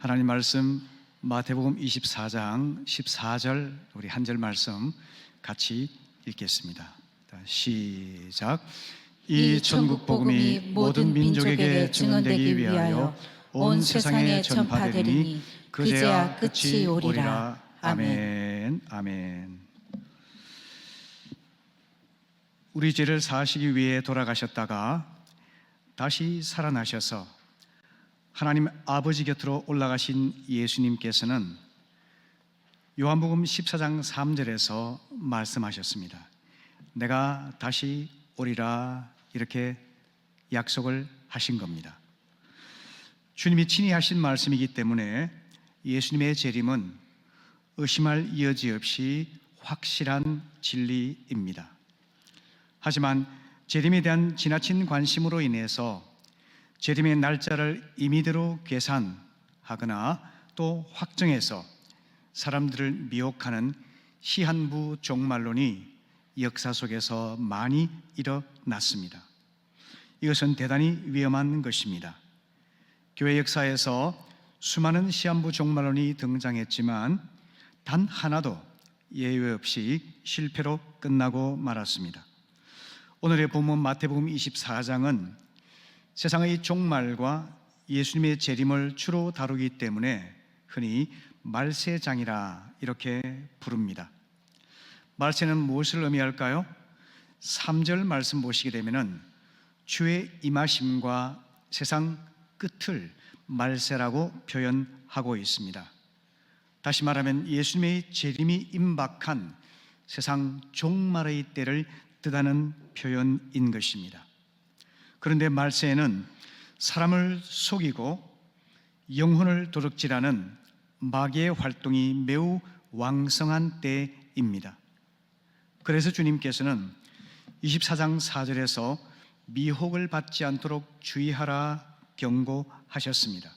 하나님 말씀 마태복음 24장 14절 우리 한 절 말씀 같이 읽겠습니다. 시작. 이 천국 복음이 모든 민족에게 증언되기 위하여 온 세상에 전파되리니 그제야 끝이 오리라. 아멘. 아멘. 우리 죄를 사하시기 위해 돌아가셨다가 다시 살아나셔서 하나님 아버지 곁으로 올라가신 예수님께서는 요한복음 14장 3절에서 말씀하셨습니다. 내가 다시 오리라, 이렇게 약속을 하신 겁니다. 주님이 친히 하신 말씀이기 때문에 예수님의 재림은 의심할 여지 없이 확실한 진리입니다. 하지만 재림에 대한 지나친 관심으로 인해서 재림의 날짜를 임의대로 계산하거나 또 확정해서 사람들을 미혹하는 시한부 종말론이 역사 속에서 많이 일어났습니다. 이것은 대단히 위험한 것입니다. 교회 역사에서 수많은 시한부 종말론이 등장했지만 단 하나도 예외 없이 실패로 끝나고 말았습니다. 오늘의 본문 마태복음 24장은 세상의 종말과 예수님의 재림을 주로 다루기 때문에 흔히 말세장이라 이렇게 부릅니다. 말세는 무엇을 의미할까요? 3절 말씀 보시게 되면 주의 임하심과 세상 끝을 말세라고 표현하고 있습니다. 다시 말하면 예수님의 재림이 임박한 세상 종말의 때를 뜻하는 표현인 것입니다. 그런데 말세에는 사람을 속이고 영혼을 도둑질하는 마귀의 활동이 매우 왕성한 때입니다. 그래서 주님께서는 24장 4절에서 미혹을 받지 않도록 주의하라 경고하셨습니다.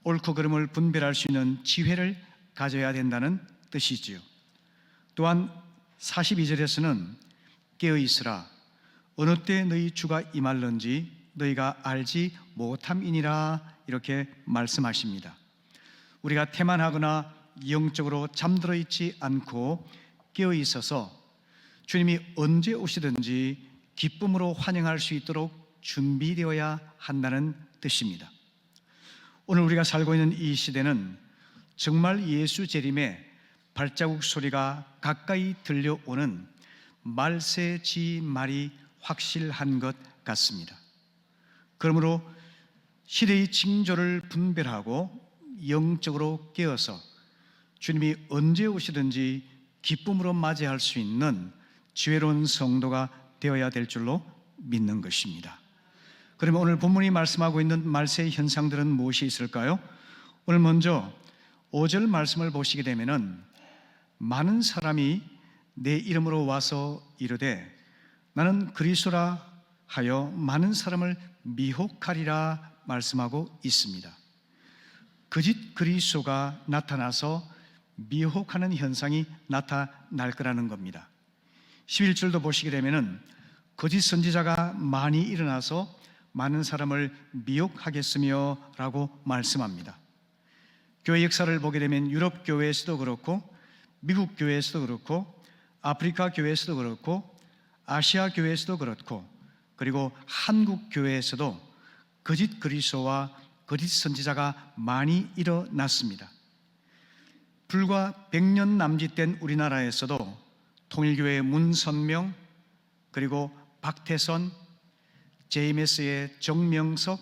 옳고 그름을 분별할 수 있는 지혜를 가져야 된다는 뜻이지요. 또한 42절에서는 깨어있으라, 어느 때 너희 주가 임할런지 너희가 알지 못함이니라, 이렇게 말씀하십니다. 우리가 태만하거나 영적으로 잠들어 있지 않고 깨어 있어서 주님이 언제 오시든지 기쁨으로 환영할 수 있도록 준비되어야 한다는 뜻입니다. 오늘 우리가 살고 있는 이 시대는 정말 예수 재림의 발자국 소리가 가까이 들려오는 말세지 말이 확실한 것 같습니다. 그러므로 시대의 징조를 분별하고 영적으로 깨어서 주님이 언제 오시든지 기쁨으로 맞이할 수 있는 지혜로운 성도가 되어야 될 줄로 믿는 것입니다. 그러면 오늘 본문이 말씀하고 있는 말세의 현상들은 무엇이 있을까요? 오늘 먼저 5절 말씀을 보시게 되면 많은 사람이 내 이름으로 와서 이르되 나는 그리스도라 하여 많은 사람을 미혹하리라 말씀하고 있습니다. 거짓 그리스도가 나타나서 미혹하는 현상이 나타날 거라는 겁니다. 11절도 보시게 되면 거짓 선지자가 많이 일어나서 많은 사람을 미혹하겠으며 라고 말씀합니다. 교회 역사를 보게 되면 유럽 교회에서도 그렇고 미국 교회에서도 그렇고 아프리카 교회에서도 그렇고 아시아 교회에서도 그렇고 그리고 한국 교회에서도 거짓 그리스도와 거짓 선지자가 많이 일어났습니다. 불과 100년 남짓된 우리나라에서도 통일교회의 문선명, 그리고 박태선, JMS의 정명석,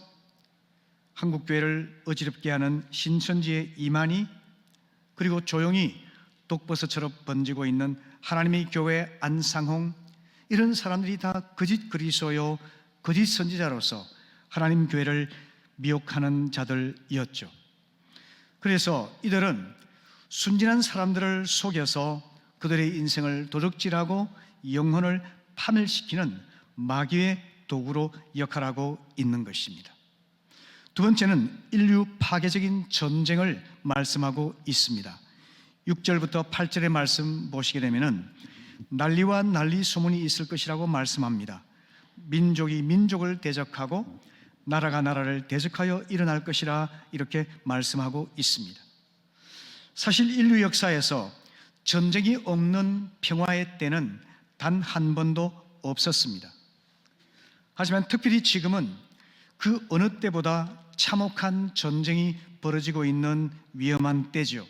한국교회를 어지럽게 하는 신천지의 이만희, 그리고 조용히 독버섯처럼 번지고 있는 하나님의 교회 안상홍, 이런 사람들이 다 거짓 그리스도요 거짓 선지자로서 하나님 교회를 미혹하는 자들이었죠. 그래서 이들은 순진한 사람들을 속여서 그들의 인생을 도둑질하고 영혼을 파멸시키는 마귀의 도구로 역할하고 있는 것입니다. 두 번째는 인류 파괴적인 전쟁을 말씀하고 있습니다. 6절부터 8절의 말씀 보시게 되면 난리와 난리 소문이 있을 것이라고 말씀합니다. 민족이 민족을 대적하고 나라가 나라를 대적하여 일어날 것이라 이렇게 말씀하고 있습니다. 사실 인류 역사에서 전쟁이 없는 평화의 때는 단 한 번도 없었습니다. 하지만 특별히 지금은 그 어느 때보다 참혹한 전쟁이 벌어지고 있는 위험한 때죠.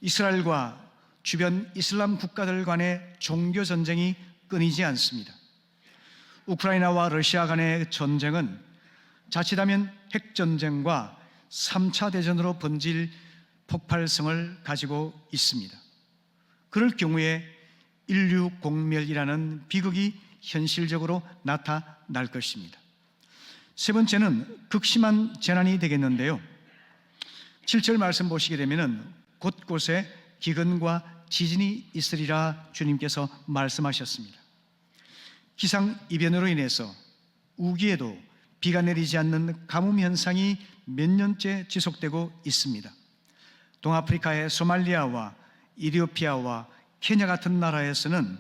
이스라엘과 주변 이슬람 국가들 간의 종교 전쟁이 끊이지 않습니다. 우크라이나와 러시아 간의 전쟁은 자칫하면 핵전쟁과 3차 대전으로 번질 폭발성을 가지고 있습니다. 그럴 경우에 인류 공멸이라는 비극이 현실적으로 나타날 것입니다. 세 번째는 극심한 재난이 되겠는데요. 7절 말씀 보시게 되면 곳곳에 기근과 지진이 있으리라 주님께서 말씀하셨습니다. 기상이변으로 인해서 우기에도 비가 내리지 않는 가뭄 현상이 몇 년째 지속되고 있습니다. 동아프리카의 소말리아와 이디오피아와 케냐 같은 나라에서는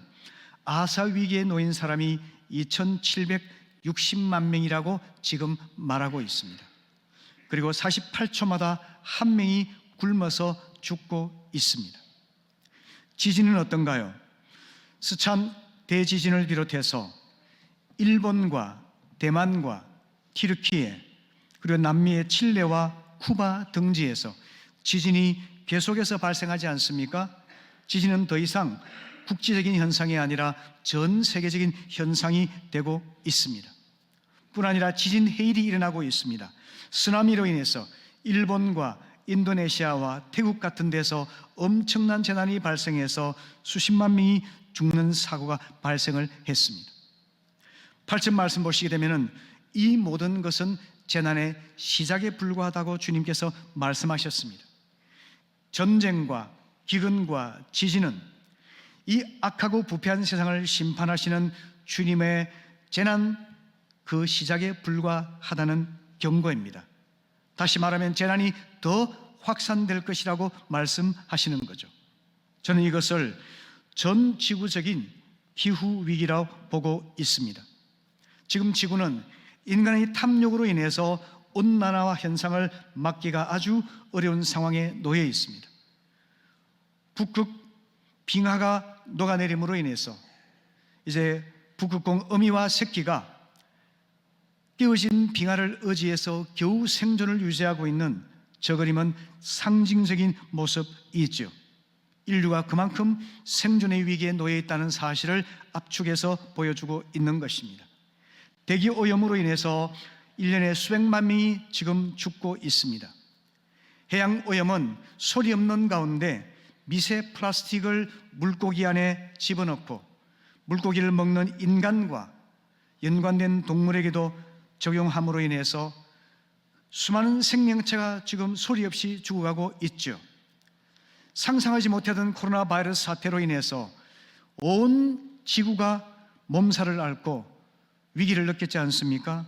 아사 위기에 놓인 사람이 2,760만 명이라고 지금 말하고 있습니다. 그리고 48초마다 한 명이 굶어서 죽고 있습니다. 지진은 어떤가요? 스촨 대지진을 비롯해서 일본과 대만과 튀르키예 그리고 남미의 칠레와 쿠바 등지에서 지진이 계속해서 발생하지 않습니까? 지진은 더 이상 국지적인 현상이 아니라 전 세계적인 현상이 되고 있습니다. 뿐 아니라 지진 해일이 일어나고 있습니다. 쓰나미로 인해서 일본과 인도네시아와 태국 같은 데서 엄청난 재난이 발생해서 수십만 명이 죽는 사고가 발생을 했습니다. 8절 말씀 보시게 되면 이 모든 것은 재난의 시작에 불과하다고 주님께서 말씀하셨습니다. 전쟁과 기근과 지진은 이 악하고 부패한 세상을 심판하시는 주님의 재난 그 시작에 불과하다는 경고입니다. 다시 말하면 재난이 더 확산될 것이라고 말씀하시는 거죠. 저는 이것을 전 지구적인 기후 위기라고 보고 있습니다. 지금 지구는 인간의 탐욕으로 인해서 온난화 현상을 막기가 아주 어려운 상황에 놓여 있습니다. 북극 빙하가 녹아내림으로 인해서 이제 북극공 어미와 새끼가 깨어진 빙하를 의지해서 겨우 생존을 유지하고 있는 저그림은 상징적인 모습이 있죠. 인류가 그만큼 생존의 위기에 놓여 있다는 사실을 압축해서 보여주고 있는 것입니다. 대기 오염으로 인해서 1년에 수백만 명이 지금 죽고 있습니다. 해양 오염은 소리 없는 가운데 미세 플라스틱을 물고기 안에 집어넣고 물고기를 먹는 인간과 연관된 동물에게도 적용함으로 인해서 수많은 생명체가 지금 소리 없이 죽어가고 있죠. 상상하지 못하던 코로나 바이러스 사태로 인해서 온 지구가 몸살을 앓고 위기를 느꼈지 않습니까?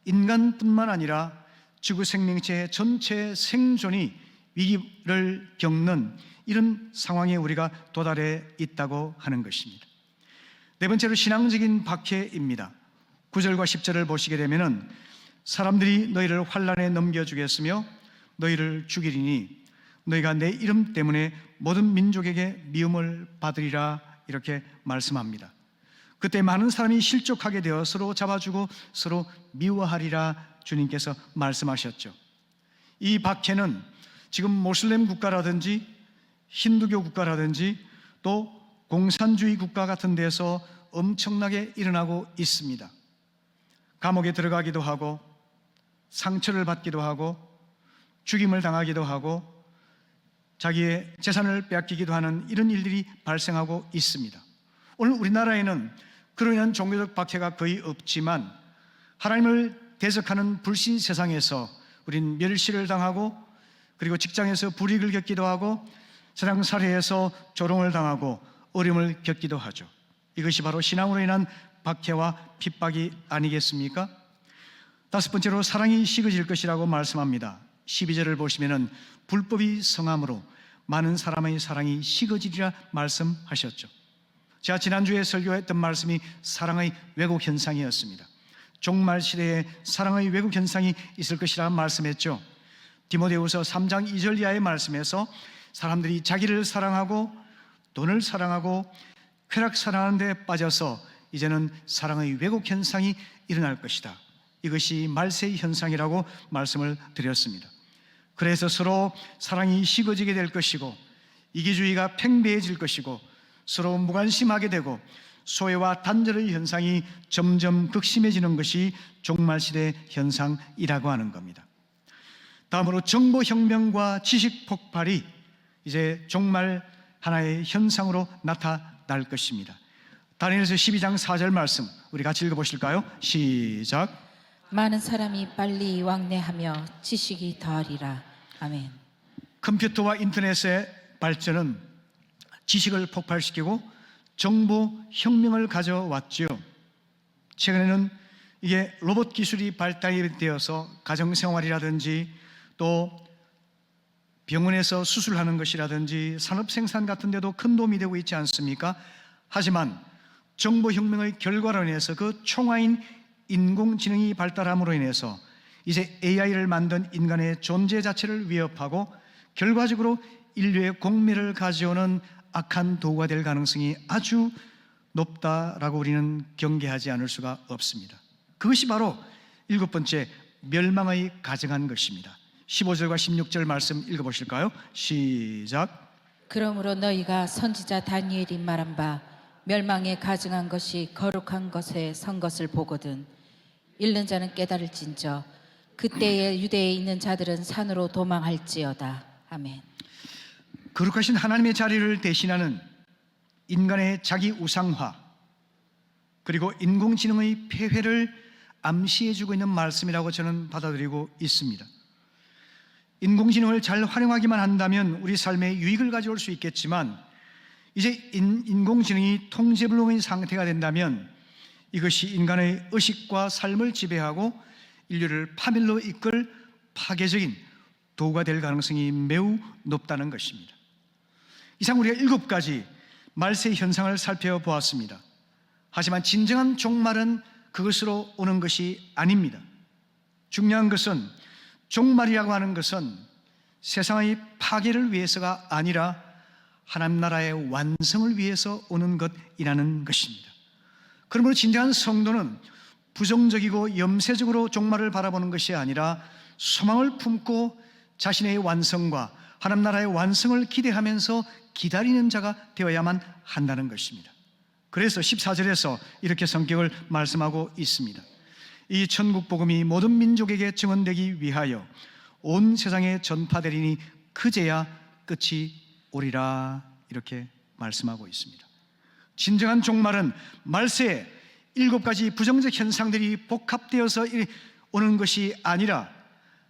인간뿐만 아니라 지구 생명체 전체 생존이 위기를 겪는 이런 상황에 우리가 도달해 있다고 하는 것입니다. 네 번째로 신앙적인 박해입니다. 9절과 10절을 보시게 되면 사람들이 너희를 환난에 넘겨주겠으며 너희를 죽이리니 너희가 내 이름 때문에 모든 민족에게 미움을 받으리라 이렇게 말씀합니다. 그때 많은 사람이 실족하게 되어 서로 잡아주고 서로 미워하리라 주님께서 말씀하셨죠. 이 박해는 지금 모슬렘 국가라든지 힌두교 국가라든지 또 공산주의 국가 같은 데서 엄청나게 일어나고 있습니다. 감옥에 들어가기도 하고 상처를 받기도 하고 죽임을 당하기도 하고 자기의 재산을 빼앗기기도 하는 이런 일들이 발생하고 있습니다. 오늘 우리나라에는 그로 인한 종교적 박해가 거의 없지만 하나님을 대적하는 불신 세상에서 우린 멸시를 당하고 그리고 직장에서 불이익을 겪기도 하고 세상 살해에서 조롱을 당하고 어려움을 겪기도 하죠. 이것이 바로 신앙으로 인한 박해와 핍박이 아니겠습니까? 다섯 번째로 사랑이 식어질 것이라고 말씀합니다. 12절을 보시면 불법이 성함으로 많은 사람의 사랑이 식어지리라 말씀하셨죠. 제가 지난주에 설교했던 말씀이 사랑의 왜곡 현상이었습니다. 종말 시대에 사랑의 왜곡 현상이 있을 것이라 말씀했죠. 디모데후서 3장 2절 이하의 말씀에서 사람들이 자기를 사랑하고 돈을 사랑하고 쾌락 사랑하는 데 빠져서 이제는 사랑의 왜곡 현상이 일어날 것이다. 이것이 말세의 현상이라고 말씀을 드렸습니다. 그래서 서로 사랑이 식어지게 될 것이고 이기주의가 팽배해질 것이고 서로 무관심하게 되고 소외와 단절의 현상이 점점 극심해지는 것이 종말시대 현상이라고 하는 겁니다. 다음으로 정보혁명과 지식 폭발이 이제 종말 하나의 현상으로 나타날 것입니다. 다니엘서 12장 4절 말씀 우리 같이 읽어보실까요? 시작. 많은 사람이 빨리 왕래하며 지식이 더하리라. 아멘. 컴퓨터와 인터넷의 발전은 지식을 폭발시키고 정보혁명을 가져왔죠. 최근에는 이게 로봇 기술이 발달이 되어서 가정생활이라든지 또 병원에서 수술하는 것이라든지 산업생산 같은 데도 큰 도움이 되고 있지 않습니까? 하지만 정보혁명의 결과로 인해서 그 총화인 인공지능이 발달함으로 인해서 이제 AI를 만든 인간의 존재 자체를 위협하고 결과적으로 인류의 공멸을 가져오는 악한 도구가 될 가능성이 아주 높다라고 우리는 경계하지 않을 수가 없습니다. 그것이 바로 7번째 멸망의 가증한 것입니다. 15절과 16절 말씀 읽어보실까요? 시작. 그러므로 너희가 선지자 다니엘이 말한 바 멸망에 가증한 것이 거룩한 것에 선 것을 보거든 읽는 자는 깨달을진저 그때에 유대에 있는 자들은 산으로 도망할지어다. 아멘. 거룩하신 하나님의 자리를 대신하는 인간의 자기 우상화 그리고 인공지능의 폐회를 암시해주고 있는 말씀이라고 저는 받아들이고 있습니다. 인공지능을 잘 활용하기만 한다면 우리 삶에 유익을 가져올 수 있겠지만 이제 인공지능이 통제불능의 상태가 된다면 이것이 인간의 의식과 삶을 지배하고 인류를 파멸로 이끌 파괴적인 도구가 될 가능성이 매우 높다는 것입니다. 이상 우리가 7가지 말세의 현상을 살펴보았습니다. 하지만 진정한 종말은 그것으로 오는 것이 아닙니다. 중요한 것은 종말이라고 하는 것은 세상의 파괴를 위해서가 아니라 하나님 나라의 완성을 위해서 오는 것이라는 것입니다. 그러므로 진정한 성도는 부정적이고 염세적으로 종말을 바라보는 것이 아니라 소망을 품고 자신의 완성과 하나님 나라의 완성을 기대하면서 기다리는 자가 되어야만 한다는 것입니다. 그래서 14절에서 이렇게 성격을 말씀하고 있습니다. 이 천국 복음이 모든 민족에게 증언되기 위하여 온 세상에 전파되리니 그제야 끝이 오리라 이렇게 말씀하고 있습니다. 진정한 종말은 말세에 7가지 부정적 현상들이 복합되어서 오는 것이 아니라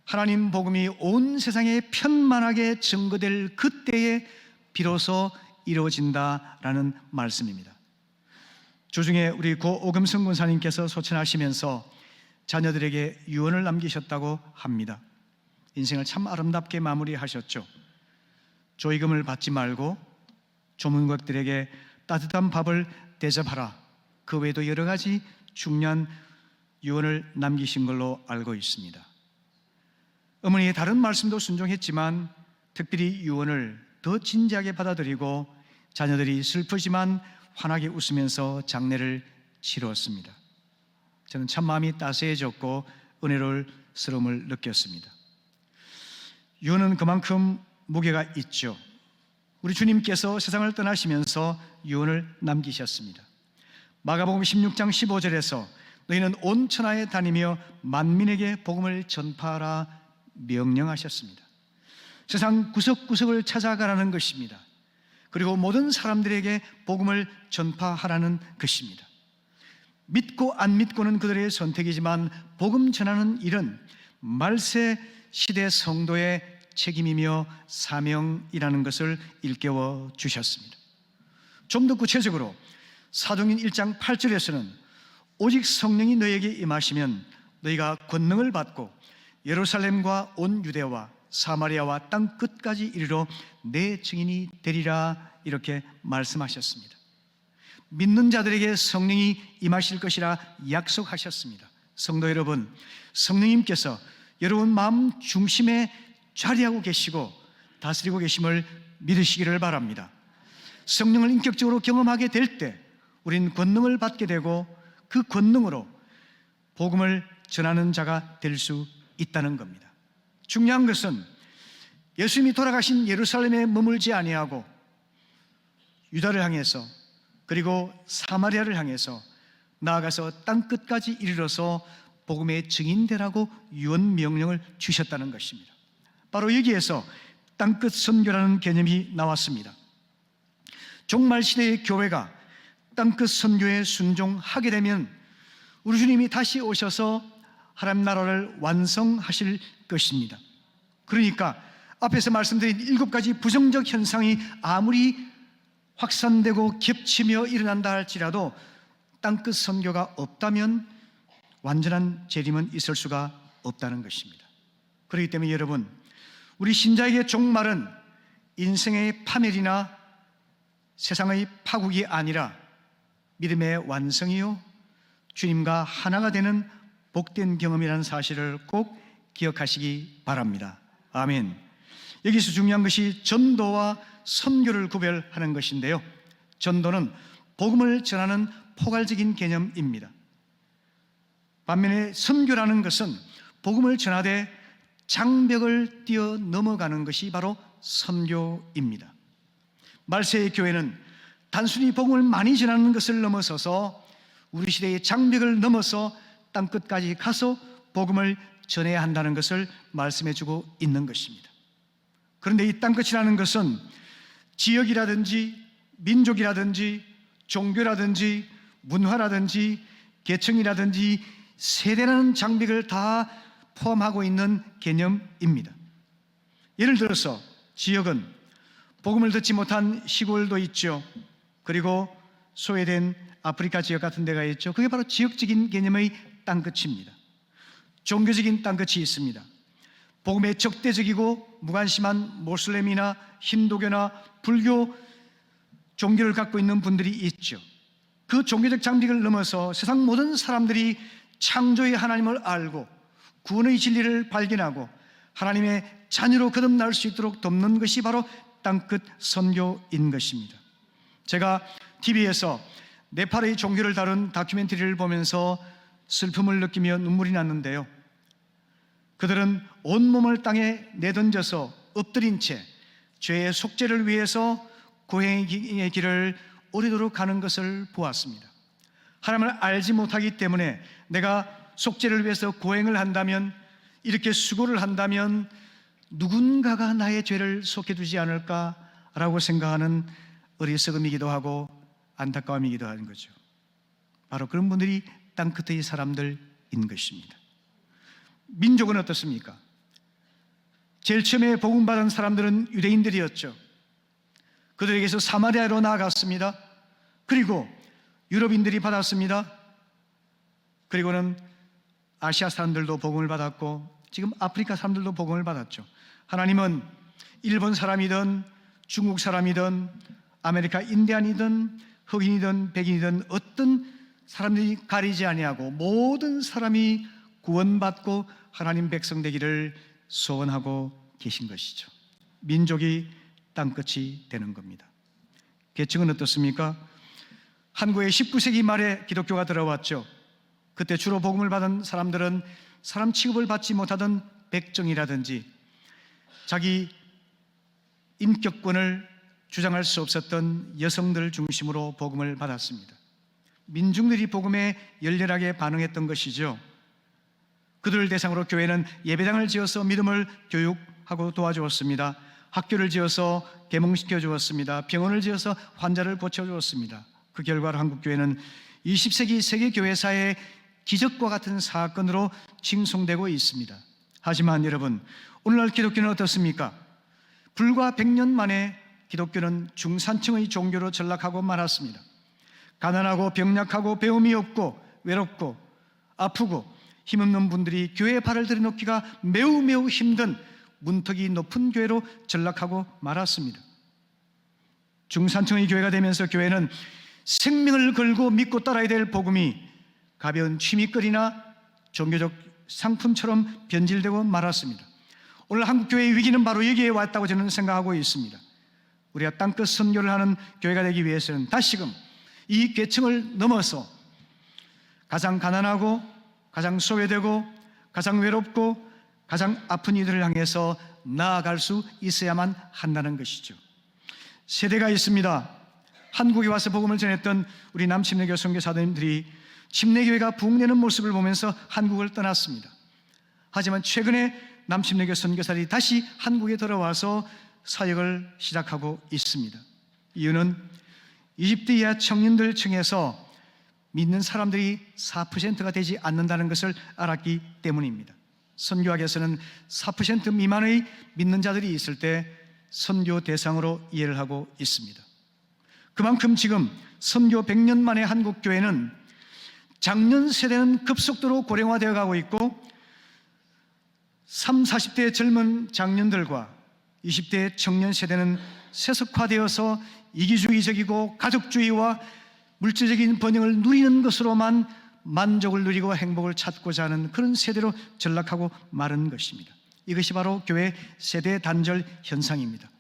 하나님 복음이 온 세상에 편만하게 증거될 그때에 비로소 이루어진다라는 말씀입니다. 주중에 우리 고 오금성 권사님께서 소천하시면서 자녀들에게 유언을 남기셨다고 합니다. 인생을 참 아름답게 마무리하셨죠. 조의금을 받지 말고 조문객들에게 따뜻한 밥을 대접하라. 그 외에도 여러 가지 중요한 유언을 남기신 걸로 알고 있습니다. 어머니의 다른 말씀도 순종했지만 특별히 유언을 더 진지하게 받아들이고 자녀들이 슬프지만 환하게 웃으면서 장례를 치루었습니다. 저는 참 마음이 따스해졌고 은혜로움을 느꼈습니다. 유언은 그만큼 무게가 있죠. 우리 주님께서 세상을 떠나시면서 유언을 남기셨습니다. 마가복음 16장 15절에서 너희는 온 천하에 다니며 만민에게 복음을 전파하라 명령하셨습니다. 세상 구석구석을 찾아가라는 것입니다. 그리고 모든 사람들에게 복음을 전파하라는 것입니다. 믿고 안 믿고는 그들의 선택이지만 복음 전하는 일은 말세 시대 성도의 책임이며 사명이라는 것을 일깨워 주셨습니다. 좀 더 구체적으로 사도행전 1장 8절에서는 오직 성령이 너희에게 임하시면 너희가 권능을 받고 예루살렘과 온 유대와 사마리아와 땅 끝까지 이르러 내 증인이 되리라 이렇게 말씀하셨습니다. 믿는 자들에게 성령이 임하실 것이라 약속하셨습니다. 성도 여러분, 성령님께서 여러분 마음 중심에 자리하고 계시고 다스리고 계심을 믿으시기를 바랍니다. 성령을 인격적으로 경험하게 될 때 우린 권능을 받게 되고 그 권능으로 복음을 전하는 자가 될 수 있다는 겁니다. 중요한 것은 예수님이 돌아가신 예루살렘에 머물지 아니하고 유다를 향해서 그리고 사마리아를 향해서 나아가서 땅끝까지 이르러서 복음의 증인되라고 유언 명령을 주셨다는 것입니다. 바로 여기에서 땅끝 선교라는 개념이 나왔습니다. 종말 시대의 교회가 땅끝 선교에 순종하게 되면 우리 주님이 다시 오셔서 하나님 나라를 완성하실 것입니다. 그러니까 앞에서 말씀드린 7가지 부정적 현상이 아무리 확산되고 겹치며 일어난다 할지라도 땅끝 선교가 없다면 완전한 재림은 있을 수가 없다는 것입니다. 그렇기 때문에 여러분, 우리 신자에게 종말은 인생의 파멸이나 세상의 파국이 아니라 믿음의 완성이요 주님과 하나가 되는 복된 경험이라는 사실을 꼭 기억하시기 바랍니다. 아멘. 여기서 중요한 것이 전도와 선교를 구별하는 것인데요, 전도는 복음을 전하는 포괄적인 개념입니다. 반면에 선교라는 것은 복음을 전하되 장벽을 뛰어 넘어가는 것이 바로 선교입니다. 말세의 교회는 단순히 복음을 많이 전하는 것을 넘어서서 우리 시대의 장벽을 넘어서 땅끝까지 가서 복음을 전해야 한다는 것을 말씀해주고 있는 것입니다. 그런데 이 땅끝이라는 것은 지역이라든지 민족이라든지 종교라든지 문화라든지 계층이라든지 세대라는 장벽을 다 포함하고 있는 개념입니다. 예를 들어서 지역은 복음을 듣지 못한 시골도 있죠. 그리고 소외된 아프리카 지역 같은 데가 있죠. 그게 바로 지역적인 개념의 땅끝입니다. 종교적인 땅끝이 있습니다. 복음에 적대적이고 무관심한 모슬렘이나 힌두교나 불교 종교를 갖고 있는 분들이 있죠. 그 종교적 장벽을 넘어서 세상 모든 사람들이 창조의 하나님을 알고 구원의 진리를 발견하고 하나님의 자녀로 거듭날 수 있도록 돕는 것이 바로 땅끝 선교인 것입니다. 제가 TV에서 네팔의 종교를 다룬 다큐멘터리를 보면서 슬픔을 느끼며 눈물이 났는데요, 그들은 온몸을 땅에 내던져서 엎드린 채 죄의 속죄를 위해서 고행의 길을 오래도록 가는 것을 보았습니다. 하나님을 알지 못하기 때문에 내가 속죄를 위해서 고행을 한다면, 이렇게 수고를 한다면 누군가가 나의 죄를 속해두지 않을까라고 생각하는 어리석음이기도 하고 안타까움이기도 하는 거죠. 바로 그런 분들이 땅끝의 사람들인 것입니다. 민족은 어떻습니까? 제일 처음에 복음받은 사람들은 유대인들이었죠. 그들에게서 사마리아로 나아갔습니다. 그리고 유럽인들이 받았습니다. 그리고는 아시아 사람들도 복음을 받았고 지금 아프리카 사람들도 복음을 받았죠. 하나님은 일본 사람이든 중국 사람이든 아메리카 인디안이든 흑인이든 백인이든 어떤 사람들이 가리지 아니하고 모든 사람이 구원받고 하나님 백성 되기를 소원하고 계신 것이죠. 민족이 땅끝이 되는 겁니다. 계층은 어떻습니까? 한국에 19세기 말에 기독교가 들어왔죠. 그때 주로 복음을 받은 사람들은 사람 취급을 받지 못하던 백정이라든지 자기 인격권을 주장할 수 없었던 여성들 중심으로 복음을 받았습니다. 민중들이 복음에 열렬하게 반응했던 것이죠. 그들을 대상으로 교회는 예배당을 지어서 믿음을 교육하고 도와주었습니다. 학교를 지어서 계몽시켜 주었습니다. 병원을 지어서 환자를 고쳐주었습니다. 그 결과로 한국교회는 20세기 세계교회사의 기적과 같은 사건으로 칭송되고 있습니다. 하지만 여러분, 오늘날 기독교는 어떻습니까? 불과 100년 만에 기독교는 중산층의 종교로 전락하고 말았습니다. 가난하고 병약하고 배움이 없고 외롭고 아프고 힘없는 분들이 교회에 발을 들여놓기가 매우 힘든 문턱이 높은 교회로 전락하고 말았습니다. 중산층의 교회가 되면서 교회는 생명을 걸고 믿고 따라야 될 복음이 가벼운 취미거리나 종교적 상품처럼 변질되고 말았습니다. 오늘 한국교회의 위기는 바로 여기에 왔다고 저는 생각하고 있습니다. 우리가 땅끝 선교를 하는 교회가 되기 위해서는 다시금 이 계층을 넘어서 가장 가난하고 가장 소외되고 가장 외롭고 가장 아픈 이들을 향해서 나아갈 수 있어야만 한다는 것이죠. 세대가 있습니다. 한국에 와서 복음을 전했던 우리 남침례교 선교사님들이 침례교회가 부흥되는 모습을 보면서 한국을 떠났습니다. 하지만 최근에 남침례교 선교사들이 다시 한국에 돌아와서 사역을 시작하고 있습니다. 이유는 이집트 이하 청년들 층에서 믿는 사람들이 4%가 되지 않는다는 것을 알았기 때문입니다. 선교학에서는 4% 미만의 믿는 자들이 있을 때 선교 대상으로 이해를 하고 있습니다. 그만큼 지금 선교 100년 만에 한국 교회는 장년 세대는 급속도로 고령화되어 가고 있고 30, 40대 젊은 장년들과 20대 청년 세대는 세속화되어서 이기주의적이고 가족주의와 물질적인 번영을 누리는 것으로만 만족을 누리고 행복을 찾고자 하는 그런 세대로 전락하고 마른 것입니다. 이것이 바로 교회 세대 단절 현상입니다.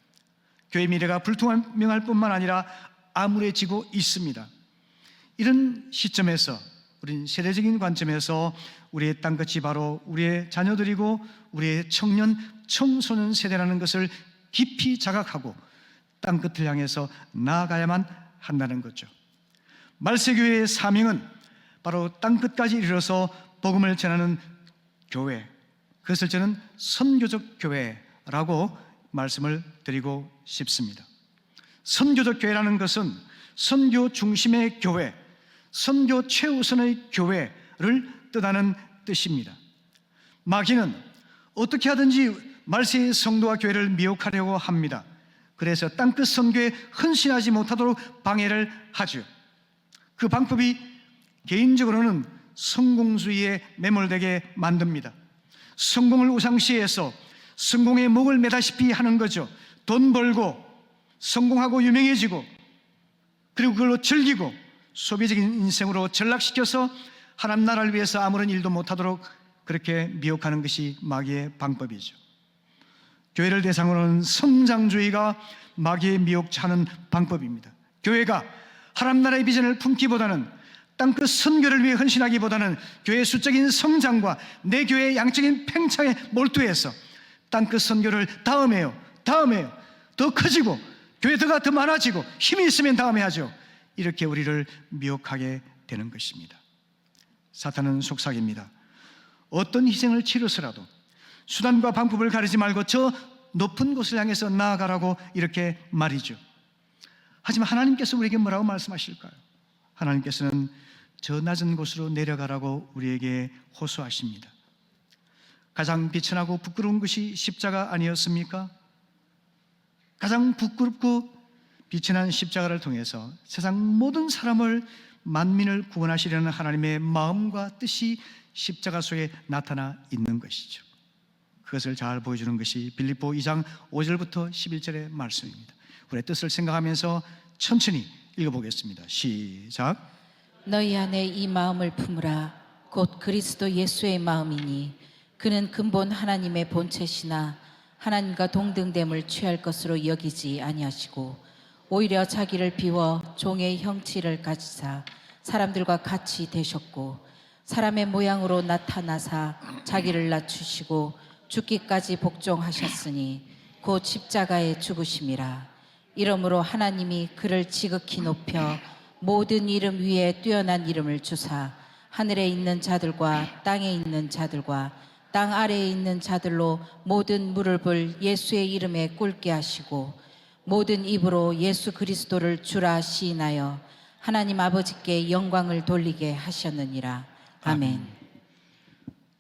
교회 미래가 불투명할 뿐만 아니라 암울해지고 있습니다. 이런 시점에서 우리는 세대적인 관점에서 우리의 땅끝이 바로 우리의 자녀들이고 우리의 청년, 청소년 세대라는 것을 깊이 자각하고 땅끝을 향해서 나아가야만 한다는 거죠. 말세교회의 사명은 바로 땅끝까지 이르러서 복음을 전하는 교회, 그것을 저는 선교적 교회라고 말씀을 드리고 싶습니다. 선교적 교회라는 것은 선교 중심의 교회, 선교 최우선의 교회를 뜻하는 뜻입니다. 마귀는 어떻게 하든지 말세의 성도와 교회를 미혹하려고 합니다. 그래서 땅끝 선교에 헌신하지 못하도록 방해를 하죠. 그 방법이 개인적으로는 성공주의에 매몰되게 만듭니다. 성공을 우상시해서 성공의 목을 매다시피 하는 거죠. 돈 벌고 성공하고 유명해지고 그리고 그걸로 즐기고 소비적인 인생으로 전락시켜서 하나님 나라를 위해서 아무런 일도 못하도록 그렇게 미혹하는 것이 마귀의 방법이죠. 교회를 대상으로 는 성장주의가 마귀의 미혹하는 방법입니다. 교회가 하나님 나라의 비전을 품기보다는 땅끝 선교를 위해 헌신하기보다는 교회의 수적인 성장과 내 교회의 양적인 팽창에 몰두해서 땅끝 선교를 다음에요 더 커지고 교회가 더 많아지고 힘이 있으면 다음에 하죠. 이렇게 우리를 미혹하게 되는 것입니다. 사탄은 속삭입니다. 어떤 희생을 치르서라도 수단과 방법을 가리지 말고 저 높은 곳을 향해서 나아가라고 이렇게 말이죠. 하지만 하나님께서 우리에게 뭐라고 말씀하실까요? 하나님께서는 저 낮은 곳으로 내려가라고 우리에게 호소하십니다. 가장 비천하고 부끄러운 것이 십자가 아니었습니까? 가장 부끄럽고 비천한 십자가를 통해서 세상 모든 사람을 만민을 구원하시려는 하나님의 마음과 뜻이 십자가 속에 나타나 있는 것이죠. 그것을 잘 보여주는 것이 빌립보 2장 5절부터 11절의 말씀입니다. 우리의 뜻을 생각하면서 천천히 읽어보겠습니다. 시작. 너희 안에 이 마음을 품으라. 곧 그리스도 예수의 마음이니 그는 근본 하나님의 본체시나 하나님과 동등됨을 취할 것으로 여기지 아니하시고 오히려 자기를 비워 종의 형체를 가지사 사람들과 같이 되셨고 사람의 모양으로 나타나사 자기를 낮추시고 죽기까지 복종하셨으니 곧 십자가에 죽으심이라. 이러므로 하나님이 그를 지극히 높여 모든 이름 위에 뛰어난 이름을 주사 하늘에 있는 자들과 땅에 있는 자들과 땅 아래에 있는 자들로 모든 무릎을 예수의 이름에 꿇게 하시고 모든 입으로 예수 그리스도를 주라 시인하여 하나님 아버지께 영광을 돌리게 하셨느니라. 아멘.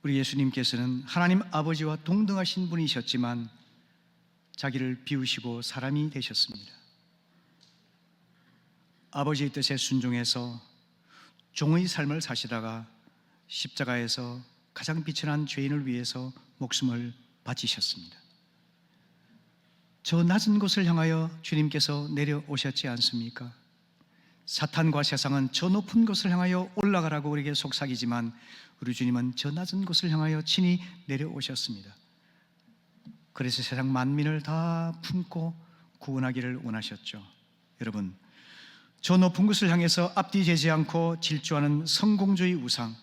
우리 예수님께서는 하나님 아버지와 동등하신 분이셨지만 자기를 비우시고 사람이 되셨습니다. 아버지의 뜻에 순종해서 종의 삶을 사시다가 십자가에서 가장 비천한 죄인을 위해서 목숨을 바치셨습니다. 저 낮은 곳을 향하여 주님께서 내려오셨지 않습니까? 사탄과 세상은 저 높은 곳을 향하여 올라가라고 우리에게 속삭이지만 우리 주님은 저 낮은 곳을 향하여 친히 내려오셨습니다. 그래서 세상 만민을 다 품고 구원하기를 원하셨죠. 여러분, 저 높은 곳을 향해서 앞뒤 재지 않고 질주하는 성공주의 우상,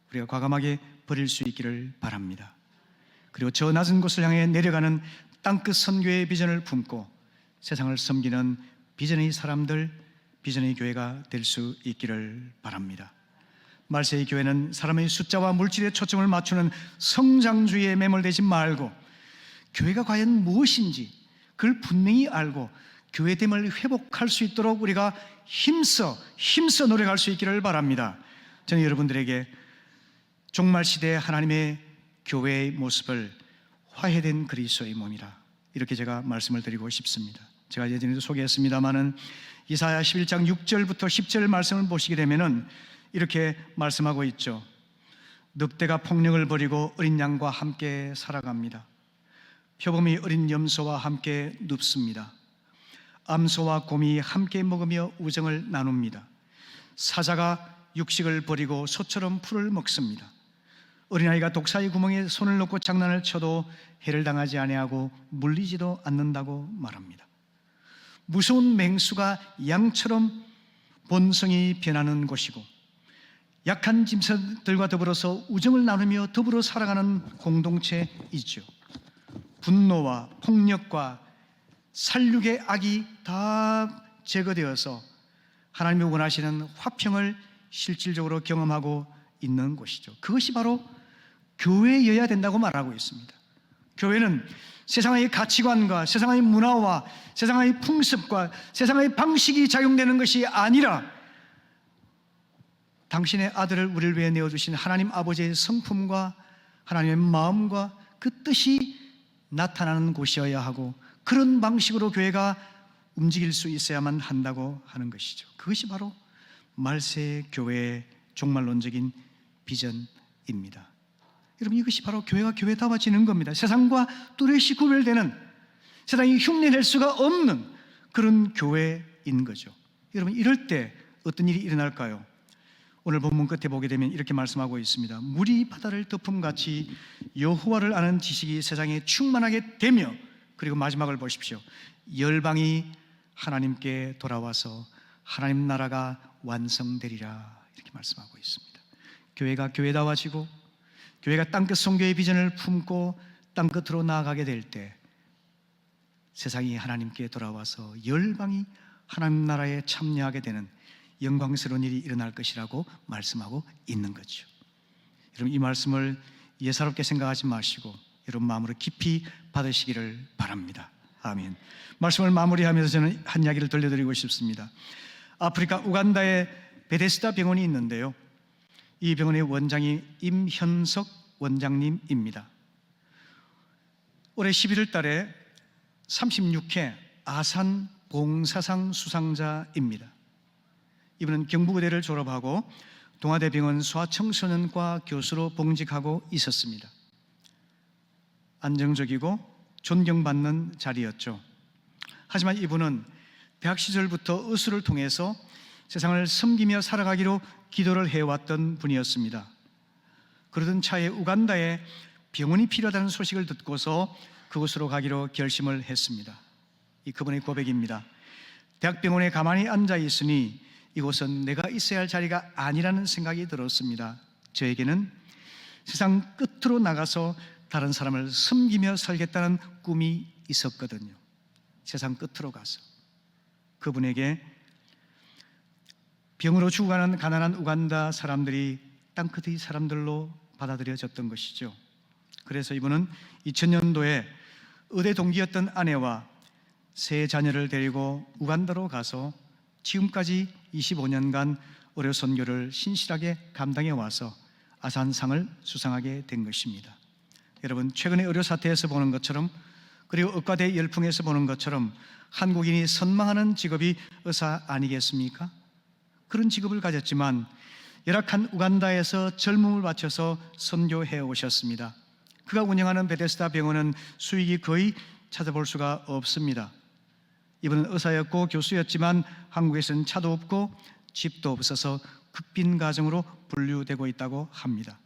우리가 과감하게 버릴 수 있기를 바랍니다. 그리고 저 낮은 곳을 향해 내려가는 땅끝 선교의 비전을 품고 세상을 섬기는 비전의 사람들, 비전의 교회가 될 수 있기를 바랍니다. 말세의 교회는 사람의 숫자와 물질에 초점을 맞추는 성장주의에 매몰되지 말고 교회가 과연 무엇인지 그걸 분명히 알고 교회됨을 회복할 수 있도록 우리가 힘써 노력할 수 있기를 바랍니다. 저는 여러분들에게 종말 시대의 하나님의 교회의 모습을 화해된 그리스도의 몸이라 이렇게 제가 말씀을 드리고 싶습니다. 제가 예전에도 소개했습니다마는 이사야 11장 6절부터 10절 말씀을 보시게 되면은 이렇게 말씀하고 있죠. 늑대가 폭력을 벌이고 어린 양과 함께 살아갑니다. 표범이 어린 염소와 함께 눕습니다. 암소와 곰이 함께 먹으며 우정을 나눕니다. 사자가 육식을 버리고 소처럼 풀을 먹습니다. 어린아이가 독사의 구멍에 손을 넣고 장난을 쳐도 해를 당하지 아니하고 물리지도 않는다고 말합니다. 무서운 맹수가 양처럼 본성이 변하는 곳이고 약한 짐승들과 더불어서 우정을 나누며 더불어 살아가는 공동체이죠. 분노와 폭력과 살육의 악이 다 제거되어서 하나님이 원하시는 화평을 실질적으로 경험하고 있는 곳이죠. 그것이 바로 교회여야 된다고 말하고 있습니다. 교회는 세상의 가치관과 세상의 문화와 세상의 풍습과 세상의 방식이 작용되는 것이 아니라 당신의 아들을 우리를 위해 내어주신 하나님 아버지의 성품과 하나님의 마음과 그 뜻이 나타나는 곳이어야 하고 그런 방식으로 교회가 움직일 수 있어야만 한다고 하는 것이죠. 그것이 바로 말세 교회의 종말론적인 비전입니다. 여러분, 이것이 바로 교회가 교회다워지는 겁니다. 세상과 뚜렷이 구별되는, 세상이 흉내낼 수가 없는 그런 교회인 거죠. 여러분, 이럴 때 어떤 일이 일어날까요? 오늘 본문 끝에 보게 되면 이렇게 말씀하고 있습니다. 물이 바다를 덮음같이 여호와를 아는 지식이 세상에 충만하게 되며, 그리고 마지막을 보십시오. 열방이 하나님께 돌아와서 하나님 나라가 완성되리라 이렇게 말씀하고 있습니다. 교회가 교회다워지고 교회가 땅끝 선교의 비전을 품고 땅끝으로 나아가게 될 때 세상이 하나님께 돌아와서 열방이 하나님 나라에 참여하게 되는 영광스러운 일이 일어날 것이라고 말씀하고 있는 거죠. 여러분, 이 말씀을 예사롭게 생각하지 마시고 여러분 마음으로 깊이 받으시기를 바랍니다. 아멘. 말씀을 마무리하면서 저는 한 이야기를 들려드리고 싶습니다. 아프리카 우간다에 베데스다 병원이 있는데요, 이 병원의 원장이 임현석 원장님입니다. 올해 11월 달에 36회 아산 봉사상 수상자입니다. 이분은 경북의대를 졸업하고 동아대병원 소아청소년과 교수로 봉직하고 있었습니다. 안정적이고 존경받는 자리였죠. 하지만 이분은 대학 시절부터 의술을 통해서 세상을 섬기며 살아가기로 기도를 해왔던 분이었습니다. 그러던 차에 우간다에 병원이 필요하다는 소식을 듣고서 그곳으로 가기로 결심을 했습니다. 이 그분의 고백입니다. 대학병원에 가만히 앉아 있으니 이곳은 내가 있어야 할 자리가 아니라는 생각이 들었습니다. 저에게는 세상 끝으로 나가서 다른 사람을 섬기며 살겠다는 꿈이 있었거든요. 세상 끝으로 가서 그분에게 병으로 죽어가는 가난한 우간다 사람들이 땅끝의 사람들로 받아들여졌던 것이죠. 그래서 이분은 2000년도에 의대 동기였던 아내와 세 자녀를 데리고 우간다로 가서 지금까지 25년간 의료 선교를 신실하게 감당해 와서 아산상을 수상하게 된 것입니다. 여러분, 최근의 의료 사태에서 보는 것처럼, 그리고 의과대 열풍에서 보는 것처럼 한국인이 선망하는 직업이 의사 아니겠습니까? 그런 직업을 가졌지만 열악한 우간다에서 젊음을 바쳐서 선교해 오셨습니다. 그가 운영하는 베데스다 병원은 수익이 거의 찾아볼 수가 없습니다. 이분은 의사였고 교수였지만 한국에서는 차도 없고 집도 없어서 극빈 가정으로 분류되고 있다고 합니다.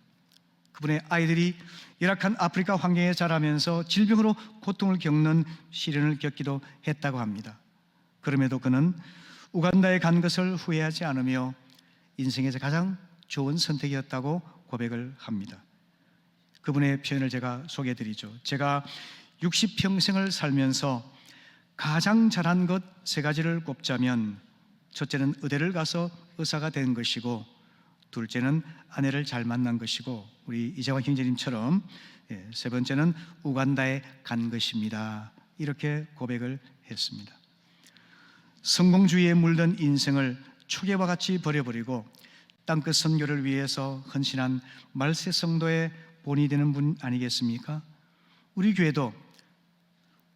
그분의 아이들이 열악한 아프리카 환경에 자라면서 질병으로 고통을 겪는 시련을 겪기도 했다고 합니다. 그럼에도 그는 우간다에 간 것을 후회하지 않으며 인생에서 가장 좋은 선택이었다고 고백을 합니다. 그분의 표현을 제가 소개해드리죠. 제가 60평생을 살면서 가장 잘한 것 3가지를 꼽자면, 첫째는 의대를 가서 의사가 된 것이고, 둘째는 아내를 잘 만난 것이고, 우리 이재환 형제님처럼 3번째는 우간다에 간 것입니다. 이렇게 고백을 했습니다. 성공주의에 물든 인생을 초계와 같이 버려버리고 땅끝 선교를 위해서 헌신한 말세 성도의 본이 되는 분 아니겠습니까? 우리 교회도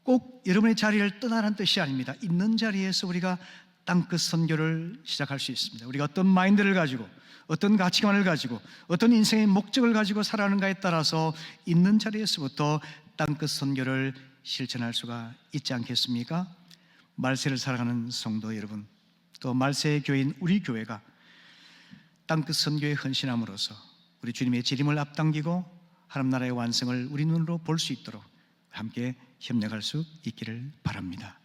꼭 여러분의 자리를 떠나라는 뜻이 아닙니다. 있는 자리에서 우리가 땅끝 선교를 시작할 수 있습니다. 우리가 어떤 마인드를 가지고, 어떤 가치관을 가지고, 어떤 인생의 목적을 가지고 살아가는가에 따라서 있는 자리에서부터 땅끝 선교를 실천할 수가 있지 않겠습니까? 말세를 살아가는 성도 여러분, 또 말세의 교회인 우리 교회가 땅끝 선교에 헌신함으로써 우리 주님의 재림을 앞당기고 하나님 나라의 완성을 우리 눈으로 볼 수 있도록 함께 협력할 수 있기를 바랍니다.